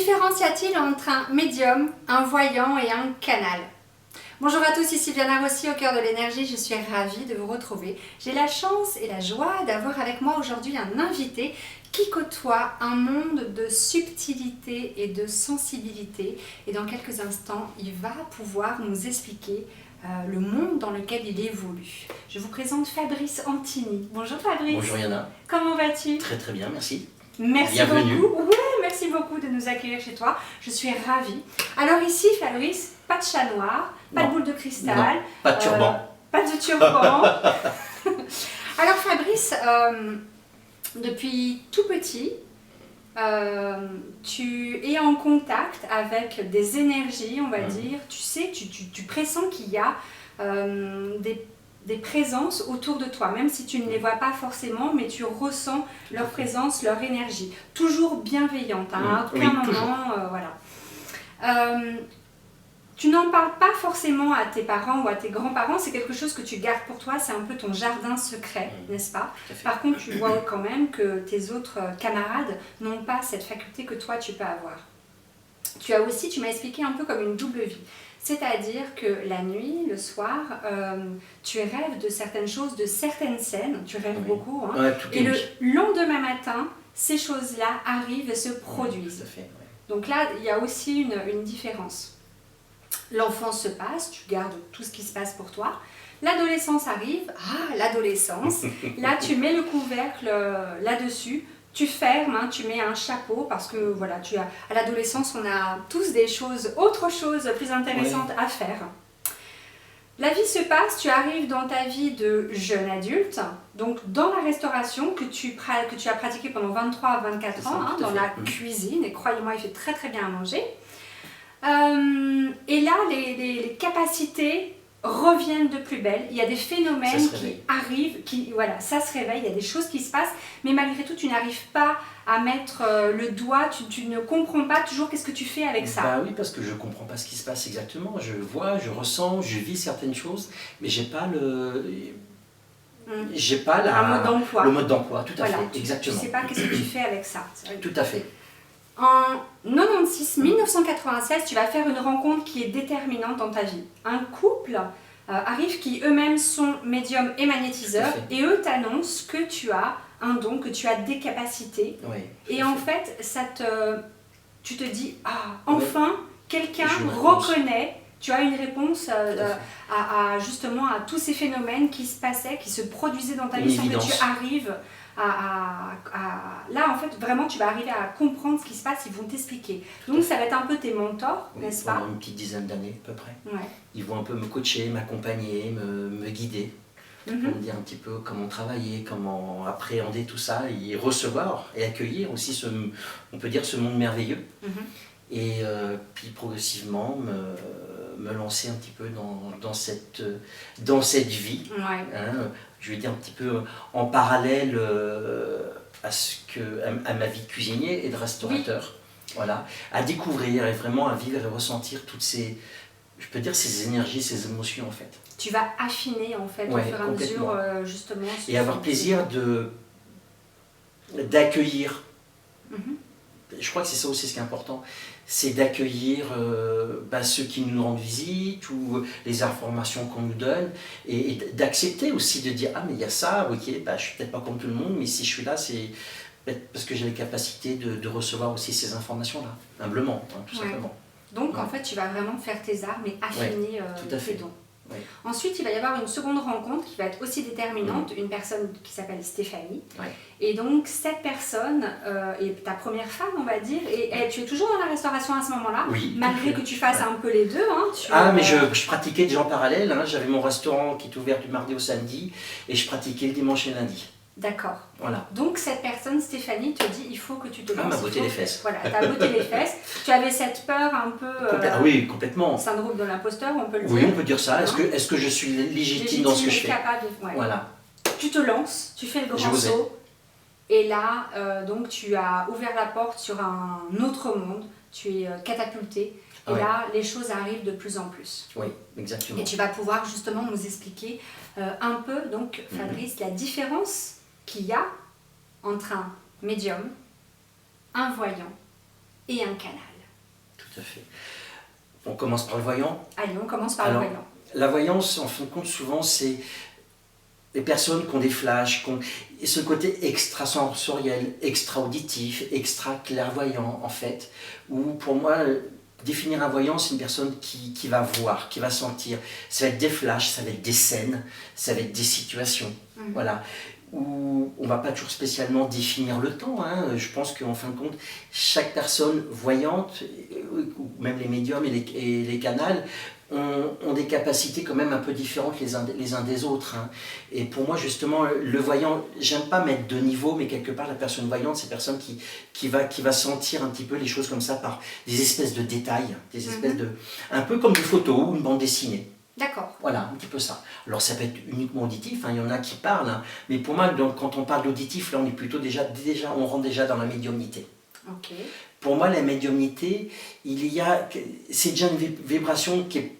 différence y a-t-il entre un médium, un voyant et un canal? Bonjour à tous, ici Viana Rossi au cœur de l'énergie, je suis ravie de vous retrouver. J'ai la chance et la joie d'avoir avec moi aujourd'hui un invité qui côtoie un monde de subtilité et de sensibilité. Et dans quelques instants, il va pouvoir nous expliquer le monde dans lequel il évolue. Je vous présente Fabrice Antini. Bonjour Fabrice. Bonjour Yana. Comment vas-tu? Très très bien, merci. Merci Bienvenue. beaucoup. Ouais, merci beaucoup de nous accueillir chez toi. Je suis ravie. Alors ici, Fabrice, pas de chat noir, pas de boule de cristal. Non, pas de turban. Pas de turban. Alors Fabrice, depuis tout petit, tu es en contact avec des énergies, on va dire. Tu sais, tu pressens qu'il y a des présences autour de toi, même si tu ne les vois pas forcément, mais tu ressens leur présence, leur énergie. Toujours bienveillante, hein, à aucun moment, voilà. Tu n'en parles pas forcément à tes parents ou à tes grands-parents, c'est quelque chose que tu gardes pour toi, c'est un peu ton jardin secret, n'est-ce pas? Par contre, tu vois quand même que tes autres camarades n'ont pas cette faculté que toi tu peux avoir. Tu as aussi, tu m'as expliqué un peu comme une double vie. C'est-à-dire que la nuit, le soir, tu rêves de certaines choses, de certaines scènes, tu rêves beaucoup, hein, et le lendemain matin, ces choses-là arrivent et se produisent. Donc là, il y a aussi une différence. L'enfance se passe, tu gardes tout ce qui se passe pour toi. L'adolescence arrive, l'adolescence, là tu mets le couvercle là-dessus, tu fermes, hein, tu mets un chapeau parce que voilà, à l'adolescence on a tous des choses, autre chose plus intéressante à faire. La vie se passe, tu arrives dans ta vie de jeune adulte, donc dans la restauration que tu as pratiqué pendant 23 à 24 ans, hein, dans la cuisine, et croyez-moi il fait très très bien à manger. Et là, les capacités reviennent de plus belle. Il y a des phénomènes qui arrivent, voilà, ça se réveille, il y a des choses qui se passent, mais malgré tout, tu n'arrives pas à mettre le doigt, tu ne comprends pas toujours qu'est-ce que tu fais avec ça. Bah oui, parce que je ne comprends pas ce qui se passe exactement. Je vois, je ressens, je vis certaines choses, mais j'ai pas un mode d'emploi. Le mode d'emploi, tout à fait, exactement. Tu ne sais pas qu'est-ce que tu fais avec ça. Tout à fait. En 1996, tu vas faire une rencontre qui est déterminante dans ta vie. Un couple arrive qui eux-mêmes sont médiums et magnétiseurs et eux t'annoncent que tu as un don, que tu as des capacités. Oui, et en fait, tu te dis, enfin, quelqu'un reconnaît, tu as une réponse justement à tous ces phénomènes qui se passaient, qui se produisaient dans ta vie sans que tu arrives là en fait vraiment tu vas arriver à comprendre ce qui se passe, ils vont t'expliquer. Donc ça va être un peu tes mentors, n'est-ce pas? Pendant une petite dizaine d'années à peu près. Ouais. Ils vont un peu me coacher, m'accompagner, me guider, pour me dire un petit peu comment travailler, comment appréhender tout ça, et recevoir et accueillir aussi on peut dire ce monde merveilleux. Et puis progressivement me lancer un petit peu dans cette vie. Hein, je vais dire un petit peu en parallèle à ma vie de cuisinier et de restaurateur. Voilà, à découvrir et vraiment à vivre et ressentir toutes ces, je peux dire, ces énergies, ces émotions en fait. Tu vas affiner en fait au fur et à mesure justement. Et avoir plaisir d'accueillir. Je crois que c'est ça aussi ce qui est important, c'est d'accueillir ceux qui nous rendent visite ou les informations qu'on nous donne et d'accepter aussi de dire mais il y a ça, ok, je suis peut-être pas comme tout le monde, mais si je suis là c'est parce que j'ai les capacités de recevoir aussi ces informations-là, humblement, hein, tout simplement. Donc en fait tu vas vraiment faire tes armes et affiner tes dons. Ensuite, il va y avoir une seconde rencontre qui va être aussi déterminante, une personne qui s'appelle Stéphanie. Et donc, cette personne est ta première femme, on va dire, et tu es toujours dans la restauration à ce moment-là, malgré que tu fasses un peu les deux. Hein, mais je pratiquais déjà en parallèle, hein, j'avais mon restaurant qui est ouvert du mardi au samedi, et je pratiquais le dimanche et le lundi. D'accord. Voilà. Donc cette personne, Stéphanie, te dit il faut que tu te lances. Elle m'a botté les fesses. Voilà, t'as botté les fesses. Tu avais cette peur un peu. Oui, complètement. Syndrome de l'imposteur, on peut le dire. Oui, on peut dire ça. Est-ce que je suis légitime dans ce que je fais? Capable. Voilà. Tu te lances, tu fais le grand saut. Et là, donc tu as ouvert la porte sur un autre monde. Tu es catapulté. Et là, les choses arrivent de plus en plus. Oui, exactement. Et tu vas pouvoir justement nous expliquer un peu, donc Fabrice, la différence qu'il y a entre un médium, un voyant et un canal. tout à fait. On commence par le voyant. Allez, on commence par le voyant. La voyance, en fin de compte, souvent, c'est les personnes qui ont des flashs, et ce côté extrasensoriel, extra-auditif, extra-clairvoyant, en fait, où pour moi, définir un voyant, c'est une personne qui va voir, qui va sentir. Ça va être des flashs, ça va être des scènes, ça va être des situations, voilà. Où on ne va pas toujours spécialement définir le temps. Hein. Je pense qu'en fin de compte, chaque personne voyante, ou même les médiums et les canals, ont des capacités quand même un peu différentes les uns des autres. Hein. Et pour moi, justement, le voyant, j'aime pas mettre de niveau, mais quelque part, la personne voyante, c'est la personne qui va sentir un petit peu les choses comme ça par des espèces de détails, des espèces de... un peu comme une photo ou une bande dessinée. D'accord. Voilà, un petit peu ça. Alors ça peut être uniquement auditif, hein, il y en a qui parlent, hein, mais pour moi, donc, quand on parle d'auditif, là on est plutôt on rentre déjà dans la médiumnité. Ok. Pour moi, la médiumnité, c'est déjà une vibration qui est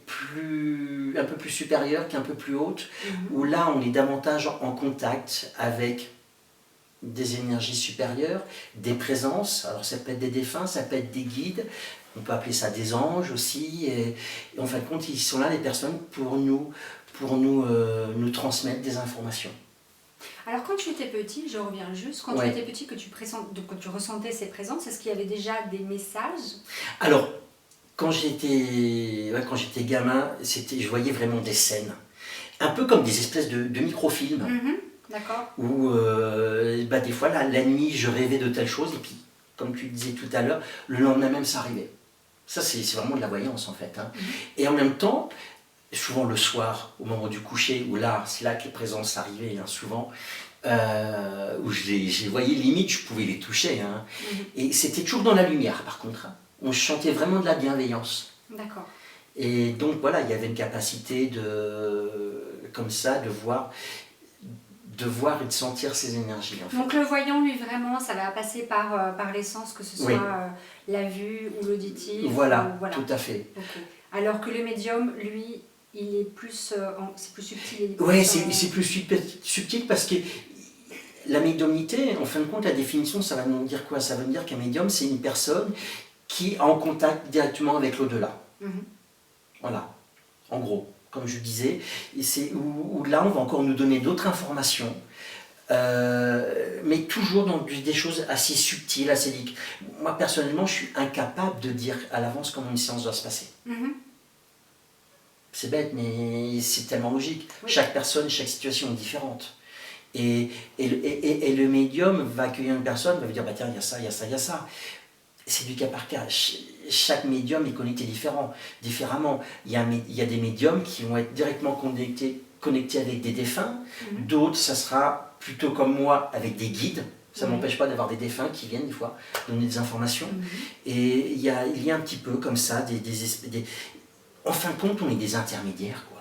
un peu plus supérieure, qui est un peu plus haute, où là on est davantage en contact avec des énergies supérieures, des présences, alors ça peut être des défunts, ça peut être des guides, on peut appeler ça des anges aussi, et en fin de compte, ils sont là, les personnes, pour nous transmettre des informations. Alors quand tu étais petit, je reviens juste, quand tu étais petit, que tu ressentais ces présences, est-ce qu'il y avait déjà des messages? Alors, quand j'étais gamin, je voyais vraiment des scènes, un peu comme des espèces de microfilms. D'accord. Où des fois, la nuit, je rêvais de telle chose, et puis, comme tu disais tout à l'heure, le lendemain même, ça arrivait. Ça, c'est vraiment de la voyance, en fait. Hein. Et en même temps, souvent le soir, au moment du coucher, où là, c'est là que les présences arrivaient, hein, souvent, où je les voyais, limite, je pouvais les toucher. Hein. Et c'était toujours dans la lumière, par contre. Hein. On chantait vraiment de la bienveillance. D'accord. Et donc, voilà, il y avait une capacité comme ça, de voir et de sentir ces énergies. En fait. Donc le voyant, lui, vraiment, ça va passer par les sens, que ce soit la vue ou l'auditif. Voilà, tout à fait. Okay. Alors que le médium, lui, il est plus, c'est plus subtil. Oui, c'est plus subtil parce que la médiumnité, en fin de compte, la définition, ça va nous dire quoi? Ça veut dire qu'un médium, c'est une personne qui est en contact directement avec l'au-delà. Voilà, en gros. Comme je disais, où là on va encore nous donner d'autres informations, mais toujours dans des choses assez subtiles, assez dictes. Moi personnellement, je suis incapable de dire à l'avance comment une séance doit se passer. C'est bête, mais c'est tellement logique. Oui. Chaque personne, chaque situation est différente. Et le médium va accueillir une personne, va lui dire, bah, tiens, il y a ça, il y a ça, il y a ça. C'est du cas par cas. Chaque médium est connecté différemment. Il y a des médiums qui vont être directement connectés avec des défunts. D'autres, ça sera plutôt comme moi, avec des guides. Ça ne m'empêche pas d'avoir des défunts qui viennent des fois donner des informations. Et il y a un petit peu comme ça, en fin de compte, on est des intermédiaires, quoi.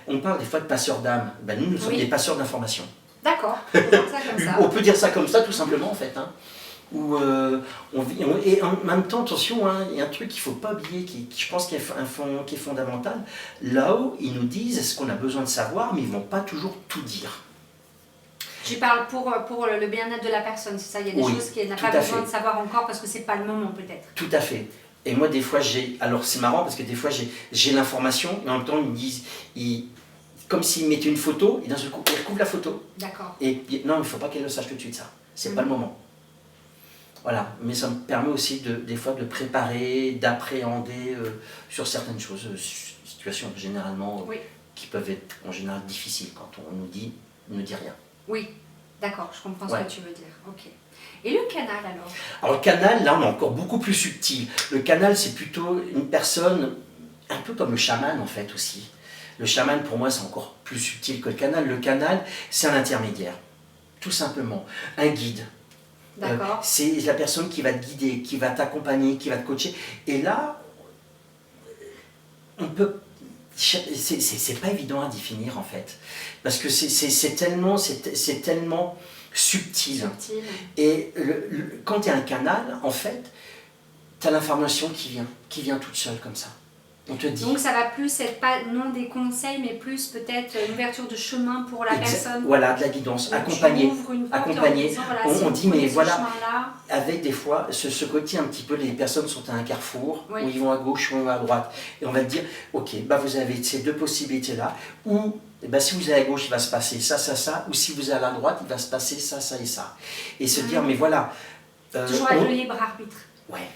On parle des fois de passeurs d'âme. Ben, nous sommes des passeurs d'informations. D'accord, on peut dire ça comme ça. On peut dire ça comme ça, tout simplement, en fait. Hein. Et en même temps, attention, hein, il y a un truc qu'il ne faut pas oublier, qui je pense qui est fondamental. Là-haut, ils nous disent ce qu'on a besoin de savoir, mais ils ne vont pas toujours tout dire. Tu parles pour le bien-être de la personne, c'est ça? Il y a des choses qu'elle n'a pas besoin de savoir encore parce que ce n'est pas le moment, peut-être. Tout à fait. Et moi, des fois, alors c'est marrant parce que des fois, j'ai l'information, mais en même temps, ils me disent, comme s'ils mettaient une photo, et d'un seul coup, ils recouvrent la photo. D'accord. Et non, il ne faut pas qu'elle le sache tout de suite, ça. C'est pas le moment. Voilà. Mais ça me permet aussi, des fois, de préparer, d'appréhender sur certaines choses, situations généralement, qui peuvent être en général difficiles quand on nous dit, ne dit rien. Oui, d'accord, je comprends ce que tu veux dire. Ok. Et le canal alors? Alors le canal, là on est encore beaucoup plus subtil. Le canal c'est plutôt une personne, un peu comme le chaman en fait aussi. Le chaman pour moi c'est encore plus subtil que le canal. Le canal c'est un intermédiaire, tout simplement. Un guide. D'accord. C'est la personne qui va te guider, qui va t'accompagner, qui va te coacher. Et là, on peut... C'est pas évident à définir en fait. Parce que c'est tellement subtil. Et quand tu as un canal, en fait, tu as l'information qui vient toute seule comme ça. On te dit. Donc ça va plus être pas non des conseils, mais plus peut-être une ouverture de chemin pour la personne. Voilà, de la guidance, Donc, accompagner. Accompagner. On dit, mais voilà, avec des fois, ce côté un petit peu, les personnes sont à un carrefour, où ils vont à gauche ou à droite. Et on va te dire, ok, bah vous avez ces deux possibilités-là, ou si vous allez à gauche, il va se passer ça, ça, ça, ou si vous allez à droite, il va se passer ça, ça et ça. Et se dire, mais voilà. Toujours avec le libre arbitre. Ouais.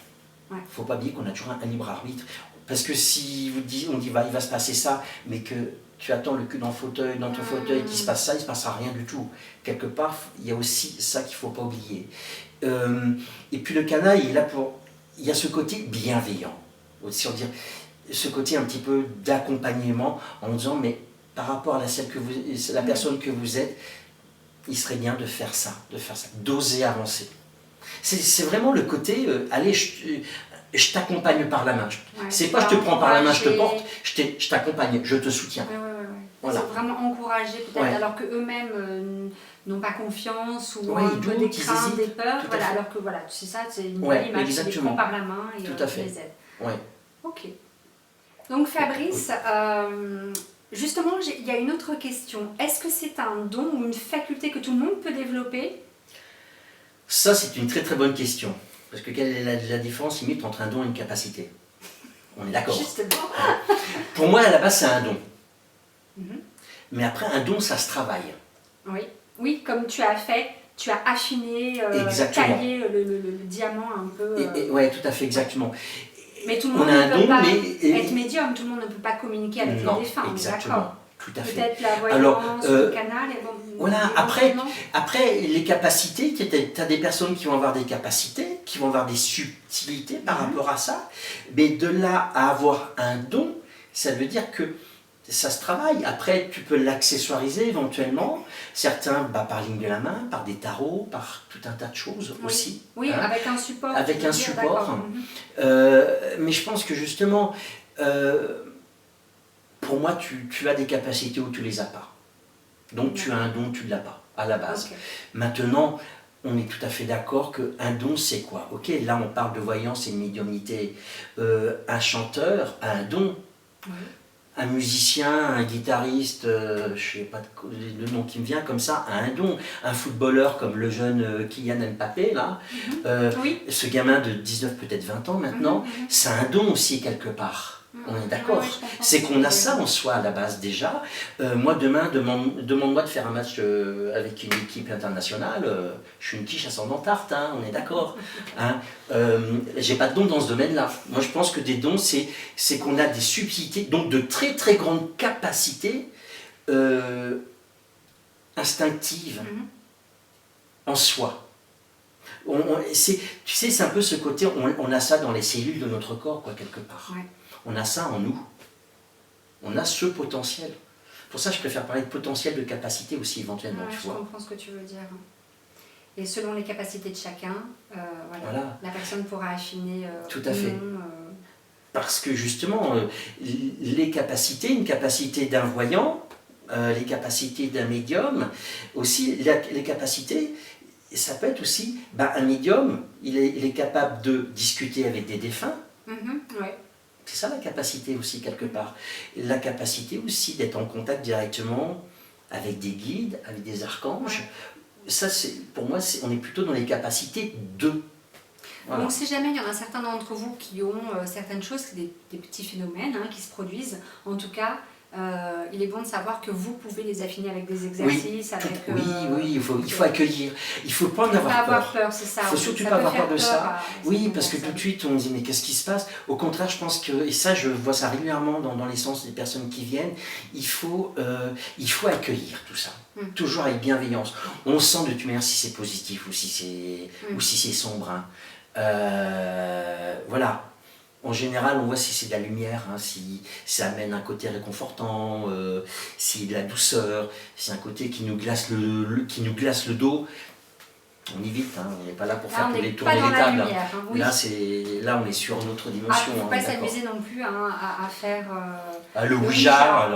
Faut pas oublier qu'on a toujours un libre arbitre. Parce que si on dit il va se passer ça, mais que tu attends le cul dans ton fauteuil, qu'il se passe ça, il ne se passera rien du tout. Quelque part, il y a aussi ça qu'il ne faut pas oublier. Et puis le canaille, il y a ce côté bienveillant. Aussi, on dire, ce côté un petit peu d'accompagnement en disant, mais par rapport à la personne que vous êtes, il serait bien de faire ça, d'oser avancer. C'est vraiment le côté, allez, je t'accompagne par la main. C'est pas je te prends par la main, je te porte, je t'accompagne, je te soutiens. Voilà. C'est vraiment encourager peut-être alors qu'eux-mêmes n'ont pas confiance ou un peu des craintes, des peurs. Voilà, alors que voilà, c'est ça, c'est une belle image, tu les prends par la main et tu les aides. Ok. Donc Fabrice, justement, il y a une autre question. Est-ce que c'est un don ou une faculté que tout le monde peut développer? Ça, c'est une très très bonne question. Parce que quelle est la différence limite entre un don et une capacité? On est d'accord. Justement. Pour moi, à la base, c'est un don. Mais après, un don, ça se travaille. Oui, comme tu as fait, tu as affiné, taillé le diamant un peu. Oui, tout à fait, exactement. Mais tout le monde ne peut pas être médium, tout le monde ne peut pas communiquer avec les défunts. Exactement. Tout à fait. Peut-être la voyance, le canal. Voilà, après, les capacités, tu as des personnes qui vont avoir des capacités, qui vont avoir des subtilités par rapport à ça, mais de là à avoir un don, ça veut dire que ça se travaille. Après, tu peux l'accessoiriser éventuellement, certains par ligne de la main, par des tarots, par tout un tas de choses aussi. Oui, avec un support. Avec un support. Mais je pense que justement, pour moi, tu as des capacités où tu les as pas. Donc tu as un don, tu ne l'as pas, à la base. Maintenant, on est tout à fait d'accord qu'un don, c'est quoi? Ok, là on parle de voyance et de médiumnité. Un chanteur a un don. Un musicien, un guitariste, je ne sais pas le nom qui me vient comme ça, a un don. Un footballeur comme le jeune Kylian Mbappé, là, ce gamin de 19, peut-être 20 ans maintenant, c'est un don aussi quelque part. On est d'accord. C'est qu'on a ça en soi à la base déjà. Moi demain, demande-moi de faire un match avec une équipe internationale. Je suis une quiche ascendant tarte, hein, on est d'accord. J'ai pas de don dans ce domaine-là. Moi je pense que des dons, c'est qu'on a des subtilités, donc de très très grandes capacités instinctives en soi. Tu sais, c'est un peu ce côté, on a ça dans les cellules de notre corps, quoi, quelque part. On a ça en nous. On a ce potentiel. Pour ça, je préfère parler de potentiel, de capacité aussi, éventuellement, tu vois. Je comprends ce que tu veux dire. Et selon les capacités de chacun, la personne pourra affiner tout à fait. Parce que justement, les capacités, une capacité d'un voyant, les capacités d'un médium, aussi, les capacités, ça peut être aussi, un médium, il est capable de discuter avec des défunts. C'est ça la capacité aussi, quelque part. La capacité aussi d'être en contact directement avec des guides, avec des archanges. Ça, pour moi, on est plutôt dans les capacités de. Voilà. Donc si jamais il y en a certains d'entre vous qui ont certaines choses, des petits phénomènes qui se produisent, en tout cas, il est bon de savoir que vous pouvez les affiner avec des exercices. Il faut accueillir. Il ne faut pas en avoir peur. C'est ça. Il ne faut surtout pas avoir peur de ça. Oui, parce que tout de suite on dit mais qu'est-ce qui se passe? Au contraire, je pense que, et ça je vois ça régulièrement dans l'essence des personnes qui viennent, il faut accueillir tout ça. Toujours avec bienveillance. On sent de toute manière si c'est positif ou si c'est sombre. Voilà. En général, on voit si c'est de la lumière, si ça amène un côté réconfortant, si de la douceur, si un côté qui nous glace le dos. On évite, on n'est pas là pour faire tourner les tables. Là, on est sur une autre dimension. Il ne faut pas s'amuser non plus à faire le Ouija.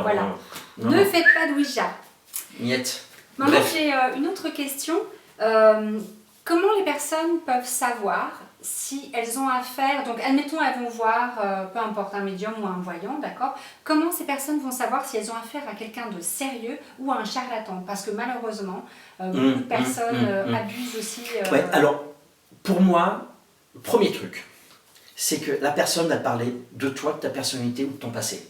Ne faites pas de Ouija. Miette. Maintenant, j'ai une autre question. Comment les personnes peuvent savoir si elles ont affaire, donc admettons elles vont voir, peu importe, un médium ou un voyant, d'accord? Comment ces personnes vont savoir si elles ont affaire à quelqu'un de sérieux ou à un charlatan? Parce que malheureusement, beaucoup de personnes abusent aussi. Ouais, alors, pour moi, premier truc, c'est que la personne va parler de toi, de ta personnalité ou de ton passé.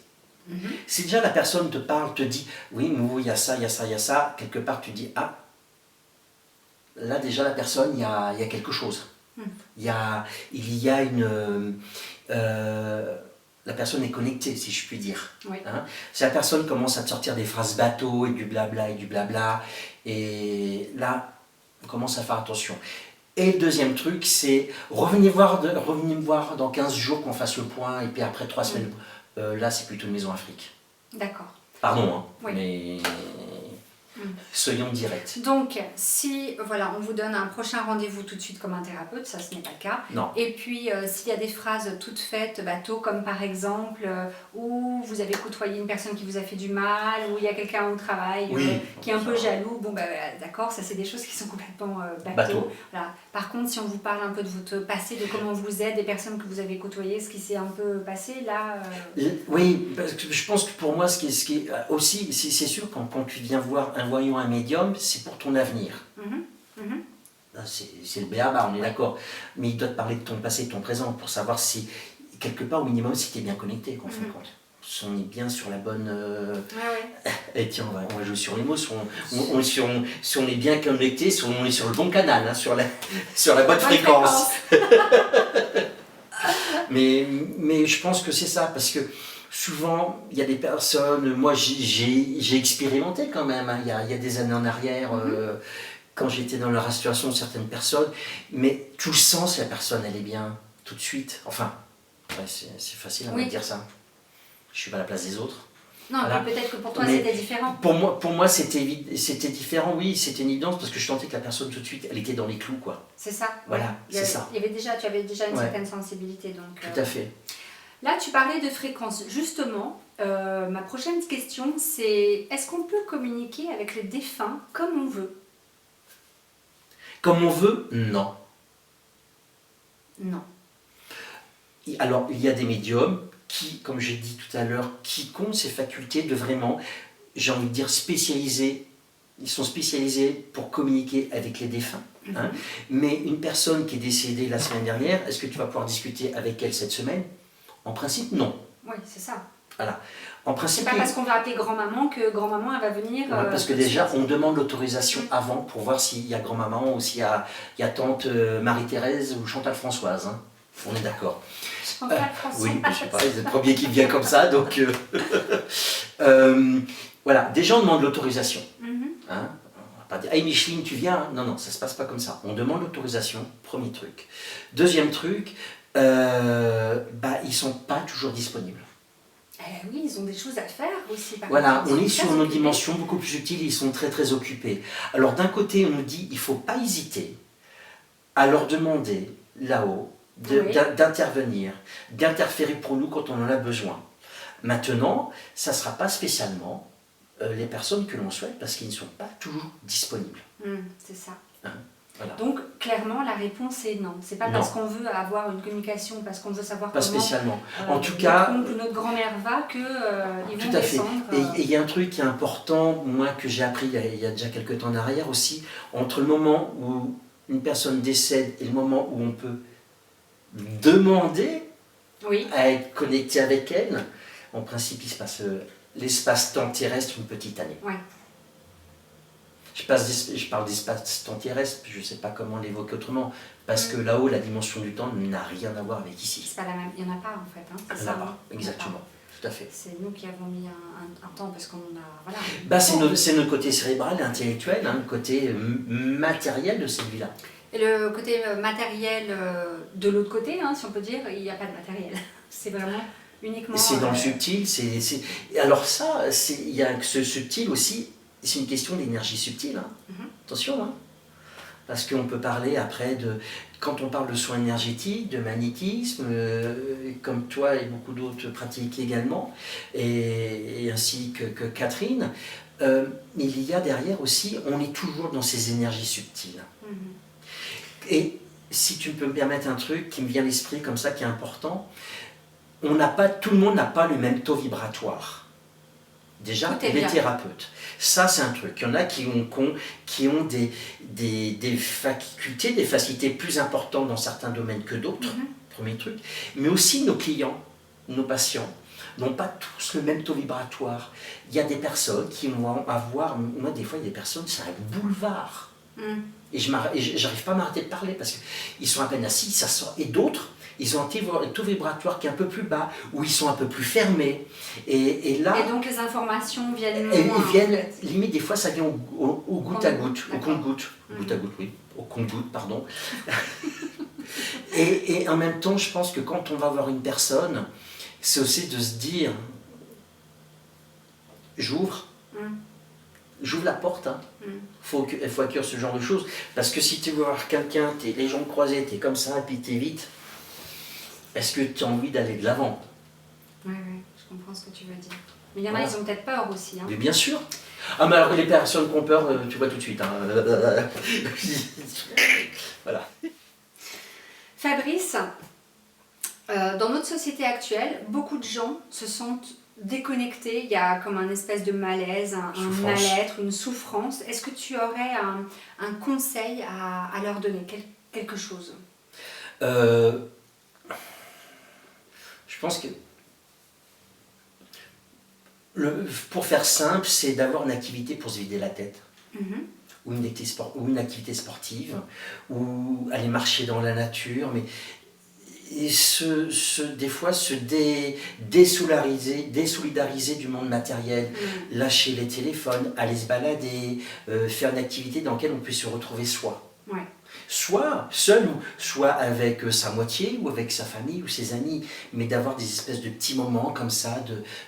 Si déjà la personne te parle, te dit, oui, mais il y a ça, il y a ça, il y a ça, quelque part tu dis, ah, là déjà la personne, il y a quelque chose. Il y a une... la personne est connectée, si je puis dire. Oui. Hein? Si la personne commence à te sortir des phrases bateau et du blabla, et là, on commence à faire attention. Et le deuxième truc, c'est revenez me voir dans 15 jours qu'on fasse le point, et puis après 3 semaines, là c'est plutôt une maison Afrique. D'accord. Pardon, hein, Oui. mais soyons directs. Donc, si voilà, on vous donne un prochain rendez-vous tout de suite comme un thérapeute, ça ce n'est pas le cas. Non. Et puis, s'il y a des phrases toutes faites, bateau, comme par exemple, où vous avez côtoyé une personne qui vous a fait du mal, ou il y a quelqu'un au travail qui est un peu jaloux, bon bah d'accord, ça c'est des choses qui sont complètement bateau. Voilà. Par contre, si on vous parle un peu de votre passé, de comment vous êtes, des personnes que vous avez côtoyées, ce qui s'est un peu passé, là... Oui, parce que je pense que pour moi, ce qui est aussi, c'est sûr, quand tu viens voir un voyant, un médium, c'est pour ton avenir. C'est le béaba, on est d'accord. Mais il doit te parler de ton passé, de ton présent, pour savoir si, quelque part, au minimum, si tu es bien connecté, qu'en fin de compte. Si on est bien sur la bonne... Et tiens, on va jouer sur les mots, si on est bien connecté, si on est sur le bon canal, hein, sur la bonne fréquence. mais je pense que c'est ça, parce que souvent, il y a des personnes, moi j'ai expérimenté quand même, hein, il y a des années en arrière, quand j'étais dans la situation de certaines personnes, mais tu le sens si la personne elle est bien tout de suite. Enfin, ouais, c'est facile à dire ça. Je suis pas à la place des autres. Non, voilà. Mais peut-être que pour toi c'était différent. Pour moi c'était différent, oui, c'était une évidence parce que je sentais que la personne tout de suite, elle était dans les clous, quoi. C'est ça. Voilà, c'est ça. Tu avais déjà une certaine sensibilité, donc. Tout à fait. Là, tu parlais de fréquence. Justement, ma prochaine question, c'est est-ce qu'on peut communiquer avec les défunts comme on veut? Comme on veut? Non. Non. Alors, il y a des médiums qui, comme j'ai dit tout à l'heure, qui ont ces facultés de vraiment, j'ai envie de dire, spécialisés. Ils sont spécialisés pour communiquer avec les défunts. Hein. Mais une personne qui est décédée la semaine dernière, est-ce que tu vas pouvoir discuter avec elle cette semaine? En principe, non. Oui, c'est ça. Voilà. En principe, c'est pas parce qu'on va appeler grand-maman que grand-maman elle va venir. Parce que déjà, on demande l'autorisation avant pour voir s'il y a grand-maman ou s'il y a tante Marie-Thérèse ou Chantal Françoise. Hein. On est d'accord. Chantal Françoise. Oui, je sais pas, c'est le premier qui vient comme ça, donc... voilà, déjà on demande l'autorisation. Hein. On va pas dire, hey Micheline, tu viens? Non, non, ça se passe pas comme ça. On demande l'autorisation, premier truc. Deuxième truc, ils sont pas toujours disponibles. Oui, ils ont des choses à faire aussi. Voilà, on est sur nos dimensions beaucoup plus subtiles, ils sont très très occupés. Alors d'un côté, on nous dit, il ne faut pas hésiter à leur demander là-haut d'intervenir, d'interférer pour nous quand on en a besoin. Maintenant, ça ne sera pas spécialement les personnes que l'on souhaite parce qu'ils ne sont pas toujours disponibles. C'est ça. Hein, voilà. Donc, clairement, la réponse est non. C'est pas parce qu'on veut avoir une communication, parce qu'on veut savoir pas comment spécialement. En tout cas, notre grand-mère va que ils vont tout à descendre. Fait. Et il y a un truc qui est important, moi, que j'ai appris il y a déjà quelques temps en arrière aussi, entre le moment où une personne décède et le moment où on peut demander à être connecté avec elle, en principe, il se passe l'espace-temps terrestre une petite année. Ouais. Je parle d'espace-temps terrestre, je ne sais pas comment l'évoquer autrement, parce que là-haut, la dimension du temps n'a rien à voir avec ici. C'est pas la même, il n'y en a pas en fait. Hein. Il n'y en a pas, exactement, tout à fait. C'est nous qui avons mis un temps parce qu'on a... Voilà, c'est notre côté cérébral, intellectuel, hein, le côté matériel de cette vie-là. Et le côté matériel de l'autre côté, hein, si on peut dire, il n'y a pas de matériel. C'est vraiment uniquement... C'est dans le subtil, alors ça, il y a ce subtil aussi, c'est une question d'énergie subtile, hein. Attention, hein. Parce qu'on peut parler après de... Quand on parle de soins énergétiques, de magnétisme, comme toi et beaucoup d'autres pratiquent également, et ainsi que Catherine, il y a derrière aussi, on est toujours dans ces énergies subtiles. Et si tu peux me permettre un truc qui me vient à l'esprit comme ça, qui est important, tout le monde n'a pas le même taux vibratoire. Déjà, les thérapeutes. Ça, c'est un truc. Il y en a qui ont des facultés, des facilités plus importantes dans certains domaines que d'autres, premier truc. Mais aussi nos clients, nos patients, n'ont pas tous le même taux vibratoire. Il y a des personnes qui vont avoir, moi des fois il y a des personnes, c'est un boulevard. Et j'arrive pas à m'arrêter de parler parce qu'ils sont à peine assis, ça sort. Et d'autres, ils ont un taux vibratoire qui est un peu plus bas, ou ils sont un peu plus fermés. Et là... Et donc les informations viennent moins... Ils viennent, limite des fois ça vient au goutte à goutte, au compte-goutte. Goutte à goutte, oui, au compte-goutte, pardon. et en même temps, je pense que quand on va voir une personne, c'est aussi de se dire, j'ouvre la porte, faut accueillir ce genre de choses, parce que si tu veux voir quelqu'un, t'es les jambes croisées, t'es comme ça, et puis t'es vite, est-ce que tu as envie d'aller de l'avant? Oui, je comprends ce que tu veux dire. Mais il y en a, ils ont peut-être peur aussi. Mais bien sûr. Ah, mais alors les personnes qui ont peur, tu vois tout de suite. Voilà. Fabrice, dans notre société actuelle, beaucoup de gens se sentent déconnectés. Il y a comme un espèce de malaise, un mal-être, une souffrance. Est-ce que tu aurais un conseil à leur donner, quelque chose? Je pense que pour faire simple, c'est d'avoir une activité pour se vider la tête. Ou une activité sportive, ou aller marcher dans la nature, mais des fois se désolidariser du monde matériel, lâcher les téléphones, aller se balader, faire une activité dans laquelle on puisse se retrouver soi. Soit seul, soit avec sa moitié, ou avec sa famille, ou ses amis, mais d'avoir des espèces de petits moments comme ça,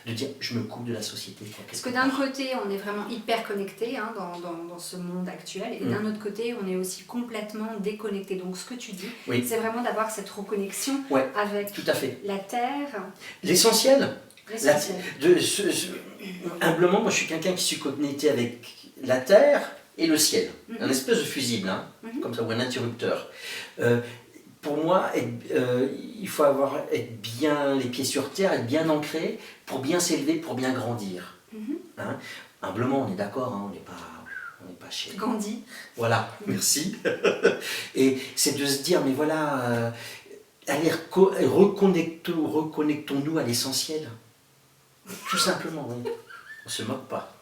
de dire je me coupe de la société. Parce que d'un côté, on est vraiment hyper connecté dans ce monde actuel, et d'un autre côté, on est aussi complètement déconnecté. Donc ce que tu dis, c'est vraiment d'avoir cette reconnexion avec tout à fait. La terre. L'essentiel. Humblement, moi je suis quelqu'un qui suis connecté avec la terre et le ciel, un espèce de fusible, comme ça, ou un interrupteur. Pour moi, il faut être bien les pieds sur terre, être bien ancré pour bien s'élever, pour bien grandir. Humblement, on est d'accord, on n'est pas chez... Gandhi. Voilà, merci. Et c'est de se dire, mais voilà, allez, reconnectons-nous à l'essentiel. Tout simplement, on ne se moque pas.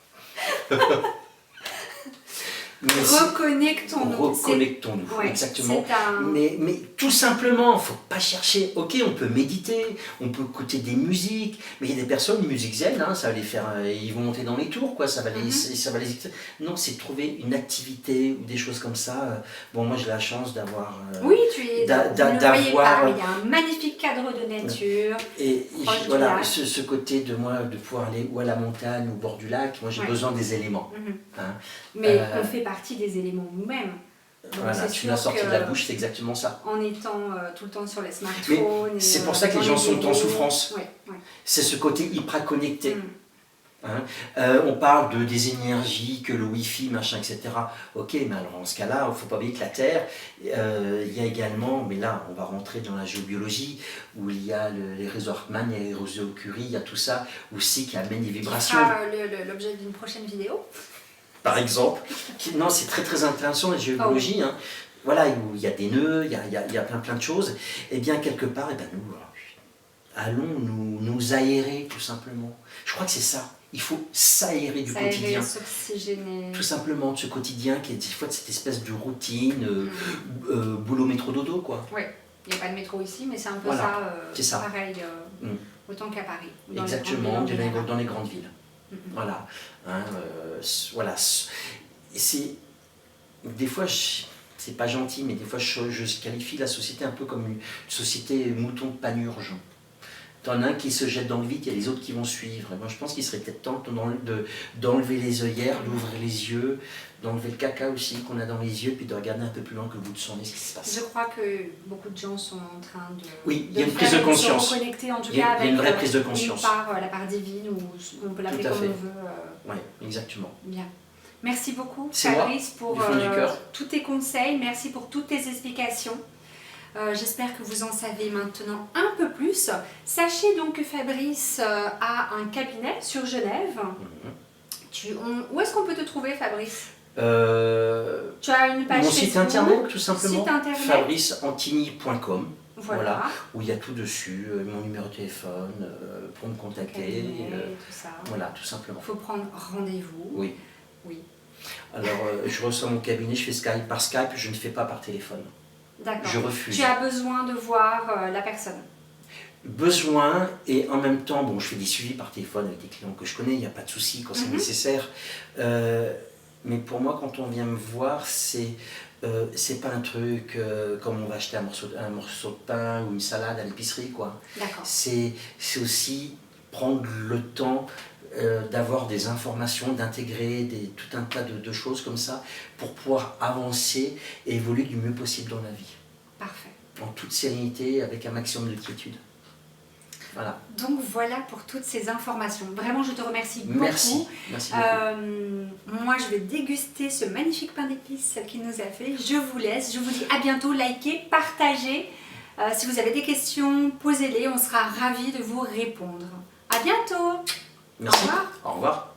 Reconnectons-nous, exactement. Mais tout simplement, il ne faut pas chercher. Ok, on peut méditer, on peut écouter des musiques, mais il y a des personnes, musique zen, ça va les faire, ils vont monter dans les tours, quoi, ça va les... Non, c'est de trouver une activité ou des choses comme ça. Bon, moi j'ai la chance d'avoir... oui, tu es d'avoir... Il y a un magnifique cadre de nature. Et voilà, ce côté de moi, de pouvoir aller ou à la montagne ou au bord du lac, moi j'ai besoin des éléments. Mais on fait partie des éléments nous-mêmes. Voilà, tu l'as sorti de la bouche, c'est exactement ça. En étant tout le temps sur les smartphones. C'est pour ça que les gens sont en souffrance. Ouais. C'est ce côté hyper connecté. On parle des énergies, que le Wi-Fi, machin, etc. Ok, mais alors dans ce cas-là, il ne faut pas oublier que la Terre, il y a également, mais là on va rentrer dans la géobiologie, où il y a les réseaux Hartmann, il y a les réseaux Curie, il y a tout ça aussi qui amène des vibrations. Qui sera l'objet d'une prochaine vidéo. Par exemple. Non, c'est très très intéressant la géobiologie. Voilà, où il y a des nœuds, il y a plein de choses. Et bien quelque part, nous, allons nous aérer tout simplement. Je crois que c'est ça. Il faut s'aérer du quotidien. S'oxygéner. Tout simplement de ce quotidien qui est des fois de cette espèce de routine, boulot, métro, dodo, quoi. Oui, il n'y a pas de métro ici, mais c'est un peu ça. Pareil, autant qu'à Paris. Exactement, dans les grandes villes. Voilà. Voilà. Des fois, c'est pas gentil, mais des fois, je qualifie la société un peu comme une société mouton de panurge. T'en as un qui se jette dans le vide, il y a les autres qui vont suivre. Et moi, je pense qu'il serait peut-être temps d'enlever les œillères, d'ouvrir les yeux, d'enlever le caca aussi qu'on a dans les yeux, puis de regarder un peu plus loin que le bout de son nez ce qui se passe. Je crois que beaucoup de gens sont en train de... Oui, il y a une prise de conscience. Se reconnecter en tout cas avec une vraie prise de conscience. La part divine, ou on peut l'appeler comme on veut. Oui, exactement. Bien. Merci beaucoup Fabrice pour du fond du cœur. tous tes conseils, merci pour toutes tes explications. J'espère que vous en savez maintenant un peu plus. Sachez donc que Fabrice a un cabinet sur Genève. Où est-ce qu'on peut te trouver, Fabrice? Tu as une page mon Facebook, site internet, tout simplement, site internet. fabriceantigny.com. Voilà. Où il y a tout dessus, mon numéro de téléphone, pour me contacter. Tout ça. Voilà, tout simplement. Il faut prendre rendez-vous. Oui. Oui. Alors, je reçois mon cabinet, je fais Skype. Par Skype, je ne fais pas par téléphone. D'accord. Je refuse. Tu as besoin de voir la personne. Besoin, et en même temps, bon, je fais des suivis par téléphone avec des clients que je connais, il n'y a pas de souci quand c'est nécessaire. Mais pour moi, quand on vient me voir, c'est pas un truc comme on va acheter un morceau de pain ou une salade à l'épicerie, quoi. C'est aussi prendre le temps d'avoir des informations, d'intégrer tout un tas de choses comme ça pour pouvoir avancer et évoluer du mieux possible dans la vie. Parfait. En toute sérénité, avec un maximum de quiétude. Voilà. Donc voilà pour toutes ces informations. Vraiment, je te remercie beaucoup. Merci beaucoup. Moi, je vais déguster ce magnifique pain d'épices qu'il nous a fait. Je vous laisse. Je vous dis à bientôt. Likez, partagez. Si vous avez des questions, posez-les. On sera ravis de vous répondre. À bientôt. Merci. Au revoir. Au revoir.